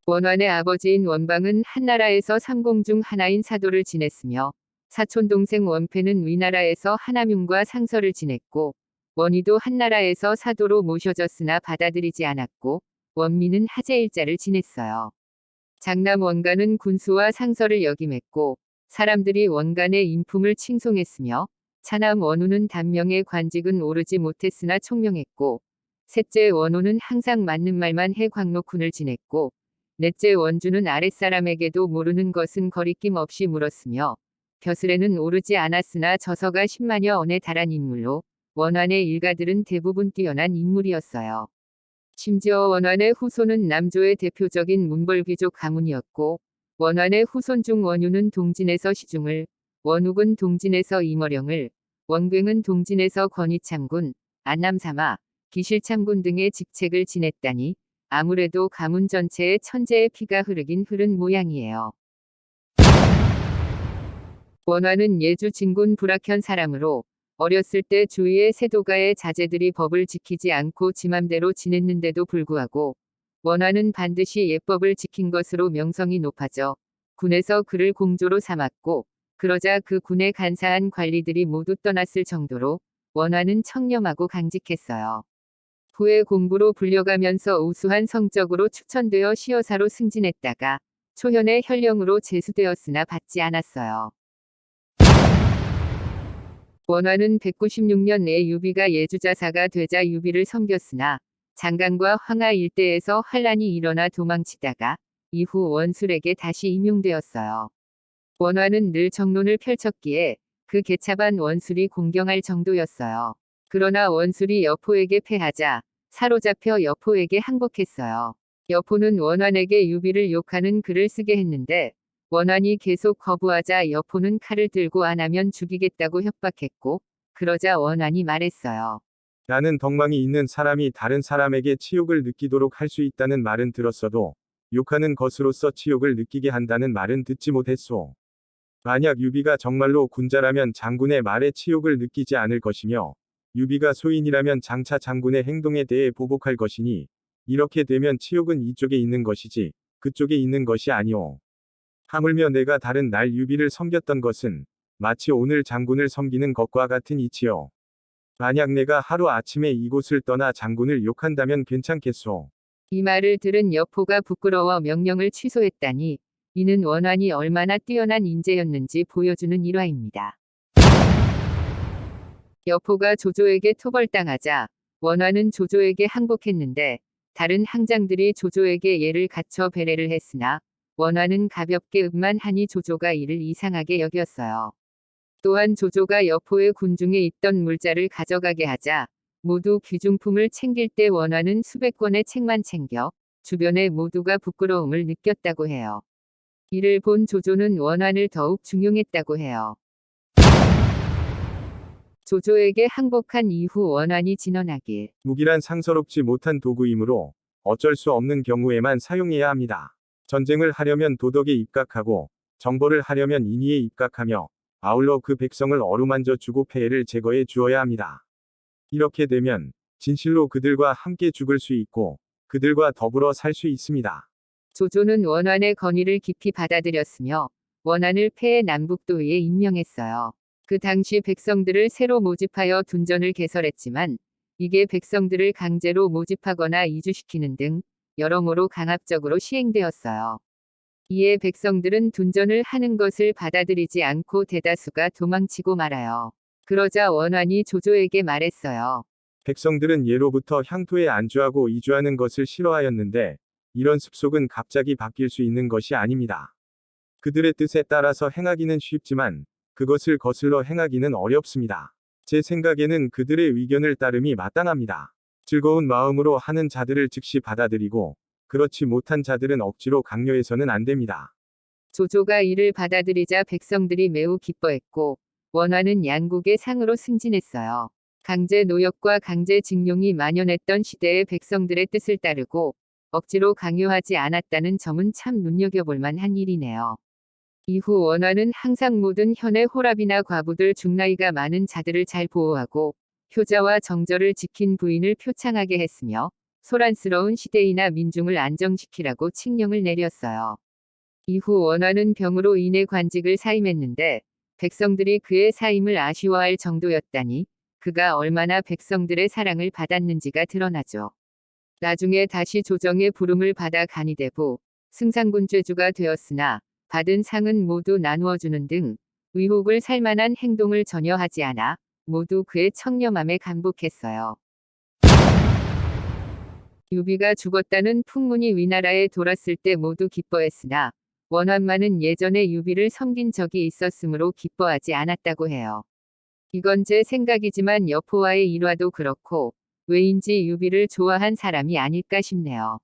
원환의 아버지인 원방은 한나라에서 삼공 중 하나인 사도를 지냈으며 사촌 동생 원패는 위나라에서 하남윤과 상서를 지냈고 원희도 한나라에서 사도로 모셔졌으나 받아들이지 않았고 원미는 하제일자를 지냈어요. 장남 원간은 군수와 상서를 역임했고 사람들이 원간의 인품을 칭송했으며 차남 원우는 단명의 관직은 오르지 못했으나 총명했고 셋째 원호는 항상 맞는 말만 해 광록훈을 지냈고 넷째 원주는 아랫사람에게도 모르는 것은 거리낌 없이 물었으며 벼슬에는 오르지 않았으나 저서가 10만여 언에 달한 인물로 원환의 일가들은 대부분 뛰어난 인물이었어요. 심지어 원환의 후손은 남조의 대표적인 문벌귀족 가문이었고 원환의 후손 중 원유는 동진에서 시중을, 원욱은 동진에서 이머령을, 원괭은 동진에서 권희참군, 안남사마, 기실참군 등의 직책을 지냈다니 아무래도 가문 전체에 천재의 피가 흐르긴 흐른 모양이에요. 원환은 예주 진군 불악현 사람으로 어렸을 때 주위의 세도가의 자제들이 법을 지키지 않고 지 맘대로 지냈는데도 불구하고 원환은 반드시 예법을 지킨 것으로 명성이 높아져 군에서 그를 공조로 삼았고 그러자 그 군에 간사한 관리들이 모두 떠났을 정도로 원환은 청렴하고 강직했어요. 후에 공부로 불려가면서 우수한 성적으로 추천되어 시여사로 승진했다가 초현의 현령으로 제수되었으나 받지 않았어요. 원환은 196년에 유비가 예주자사가 되자 유비를 섬겼으나 장강과 황하 일대에서 환란이 일어나 도망치다가 이후 원술에게 다시 임용되었어요. 원환은 늘 정론을 펼쳤기에 그 개차반 원술이 공경할 정도였어요. 그러나 원술이 여포에게 패하자 사로잡혀 여포에게 항복했어요. 여포는 원환에게 유비를 욕하는 글을 쓰게 했는데 원환이 계속 거부하자 여포는 칼을 들고 안 하면 죽이겠다고 협박했고 그러자 원환이 말했어요. 나는 덕망이 있는 사람이 다른 사람에게 치욕을 느끼도록 할 수 있다는 말은 들었어도 욕하는 것으로서 치욕을 느끼게 한다는 말은 듣지 못했소. 만약 유비가 정말로 군자라면 장군의 말에 치욕을 느끼지 않을 것이며 유비가 소인이라면 장차 장군의 행동에 대해 보복할 것이니 이렇게 되면 치욕은 이쪽에 있는 것이지 그쪽에 있는 것이 아니오. 하물며 내가 다른 날 유비를 섬겼던 것은 마치 오늘 장군을 섬기는 것과 같은 이치요. 만약 내가 하루 아침에 이곳을 떠나 장군을 욕한다면 괜찮겠소. 이 말을 들은 여포가 부끄러워 명령을 취소했다니 이는 원환이 얼마나 뛰어난 인재였는지 보여주는 일화입니다. 여포가 조조에게 토벌당하자 원환은 조조에게 항복했는데 다른 항장들이 조조에게 예를 갖춰 배례를 했으나 원환은 가볍게 읍만하니 조조가 이를 이상하게 여겼어요. 또한 조조가 여포의 군중에 있던 물자를 가져가게 하자 모두 귀중품을 챙길 때 원환은 수백 권의 책만 챙겨 주변의 모두가 부끄러움을 느꼈다고 해요. 이를 본 조조는 원환을 더욱 중용했다고 해요. 조조에게 항복한 이후 원환이 진언하길 무기란 상서롭지 못한 도구이므로 어쩔 수 없는 경우에만 사용해야 합니다. 전쟁을 하려면 도덕에 입각하고 정벌을 하려면 인의에 입각하며 아울러 그 백성을 어루만져 주고 폐해를 제거해 주어야 합니다. 이렇게 되면 진실로 그들과 함께 죽을 수 있고 그들과 더불어 살 수 있습니다. 조조는 원환의 건의를 깊이 받아들였으며 원환을 폐해 남북도의에 임명했어요. 그 당시 백성들을 새로 모집하여 둔전을 개설했지만 이게 백성들을 강제로 모집하거나 이주시키는 등 여러모로 강압적으로 시행되었어요. 이에 백성들은 둔전을 하는 것을 받아들이지 않고 대다수가 도망치고 말아요. 그러자 원환이 조조에게 말했어요. 백성들은 예로부터 향토에 안주하고 이주하는 것을 싫어하였는데 이런 습속은 갑자기 바뀔 수 있는 것이 아닙니다. 그들의 뜻에 따라서 행하기는 쉽지만 그것을 거슬러 행하기는 어렵습니다. 제 생각에는 그들의 의견을 따름이 마땅합니다. 즐거운 마음으로 하는 자들을 즉시 받아들이고 그렇지 못한 자들은 억지로 강요해서는 안 됩니다. 조조가 이를 받아들이자 백성들이 매우 기뻐했고 원환은 양국의 상으로 승진했어요. 강제 노역과 강제 징용이 만연했던 시대의 백성들의 뜻을 따르고 억지로 강요하지 않았다는 점은 참 눈여겨볼 만한 일이네요. 이후 원환은 항상 모든 현의 호랍이나 과부들 중 나이가 많은 자들을 잘 보호하고 효자와 정절을 지킨 부인을 표창하게 했으며 소란스러운 시대이나 민중을 안정시키라고 칙령을 내렸어요. 이후 원화는 병으로 인해 관직을 사임했는데 백성들이 그의 사임을 아쉬워할 정도였다니 그가 얼마나 백성들의 사랑을 받았는지가 드러나죠. 나중에 다시 조정의 부름을 받아 간이대부, 승상군죄주가 되었으나 받은 상은 모두 나누어 주는 등 의혹을 살만한 행동을 전혀 하지 않아 모두 그의 청렴함에 감복했어요. 유비가 죽었다는 풍문이 위나라에 돌았을 때 모두 기뻐했으나 원환만은 예전에 유비를 섬긴 적이 있었으므로 기뻐하지 않았다고 해요. 이건 제 생각이지만 여포와의 일화도 그렇고 왜인지 유비를 좋아한 사람이 아닐까 싶네요.